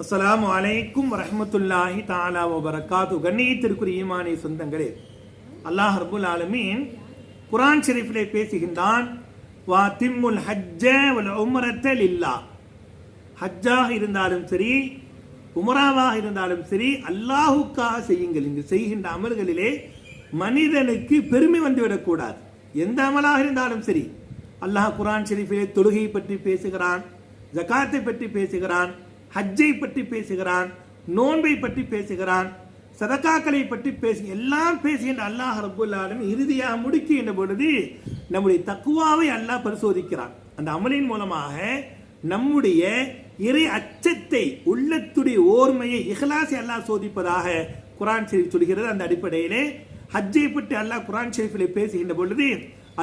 அஸ்ஸலாமு அலைக்கும் வரஹ்மத்துல்லாஹி தஆலா வபரகாத்து. கண்ணியத்திற்குரிய ஈமானிய சொந்தங்களே, அல்லாஹ் ரப்புல் ஆலமீன் குர்ஆன் ஷரீஃபிலே பேசுகின்றான், வஅத்திம்முல் ஹஜ்ஜ வல் உம்ரத லில்லாஹ். ஹஜ்ஜாக இருந்தாலும் சரி, உம்ராவாக இருந்தாலும் சரி, அல்லாஹுக்காக செய்யுங்கள். இங்கு செய்கின்ற அமல்களிலே மனிதனுக்கு பெருமை வந்துவிடக்கூடாது. எந்த அமலாக இருந்தாலும் சரி, அல்லாஹ் குர்ஆன் ஷரீஃபிலே தொழுகையை பற்றி பேசுகிறான், ஜகாத்தை பற்றி பேசுகிறான், ஹஜ்ஜை பற்றி பேசுகிறான், நோன்பை பற்றி பேசுகிறான், சதகாக்களை பற்றி எல்லாம் பேசுகின்ற அல்லாஹ் ரப்புல் ஆலமீன் இறுதியாக முடிக்கின்ற பொழுது நம்முடைய தக்குவாவை அல்லாஹ் பரிசோதிக்கிறான். அந்த அமலின் மூலமாக நம்முடைய இறை அச்சத்தை, உள்ளத்துடைய ஓர்மையை, இஹ்லாஸை அல்லாஹ் சோதிப்பதாக குர்ஆன் ஷரீஃப் சொல்கிறது. அந்த அடிப்படையிலே ஹஜ்ஜை பற்றி அல்லாஹ் குர்ஆன் ஷரீஃபிலே பேசுகின்ற பொழுது,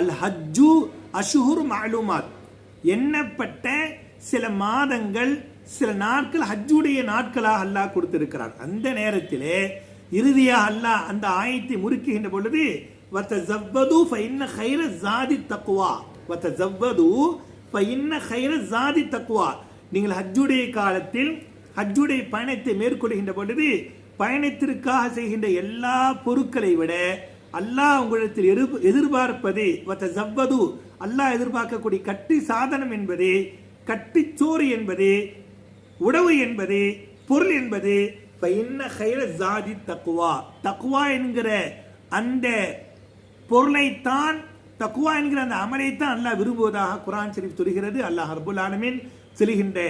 அல் ஹஜ்ஜு அஷ்ஹுர் மஅலூமாத், எண்ணப்பட்ட சில மாதங்கள், சில நாட்கள் ஹஜ்ஜுடைய நாட்களாக அல்லாஹ் கொடுத்திருக்கிறார். அந்த நேரத்திலே இறுதியாக அல்லாஹ் அந்த ஆயத்தை முறுக்குகின்ற பொழுது, வதஸவ்வது ஃபஇன்ன கைர ஸாதி தக்வா, வதஸவ்வது ஃபஇன்ன கைர ஸாதி தக்வா. நீங்கள் ஹஜ்ஜுடைய காலத்தில் ஹஜ்ஜுடைய பயணத்தை மேற்கொள்கின்ற பொழுது பயணத்திற்காக செய்கின்ற எல்லா பொருட்களை விட அல்லாஹ் உங்களிடத்தில் எதிர்பார்ப்பது, வதஸவ்வது, அல்லாஹ் எதிர்பார்க்கக்கூடிய கட்டி சாதனம் என்பது, கட்டிச்சோறு என்பது, உணவு என்பது, பொருள் என்பது, தக்குவா என்கிற அந்த பொருளைத்தான், தக்குவா என்கிற அந்த அமலைத்தான் அல்லாஹ் விரும்புவதாக குர்ஆன் ஷரீஃப் சொல்கிறது. அல்லாஹ் ரப்புல் ஆலமீன் செல்கின்ற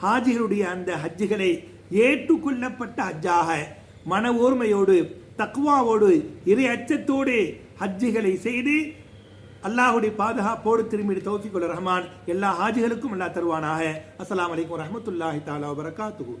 ஹாஜிகளுடைய அந்த ஹஜ்ஜுகளை ஏற்றுக்கொள்ளப்பட்ட ஹஜ்ஜாக மன ஓர்மையோடு, தக்குவாவோடு, இறை அச்சத்தோடு ஹஜ்ஜுகளை செய்து அல்லாஹுடைய பாதுகாப்போடு திரும்பி தௌஃபீக்குல் ரஹ்மான் எல்லா ஹாஜிகளுக்கும் அல்லாஹ் தருவானாக. அஸ்ஸலாமு அலைக்கும் வரஹ்மத்துல்லாஹி தஆலா வபரகாத்துஹு.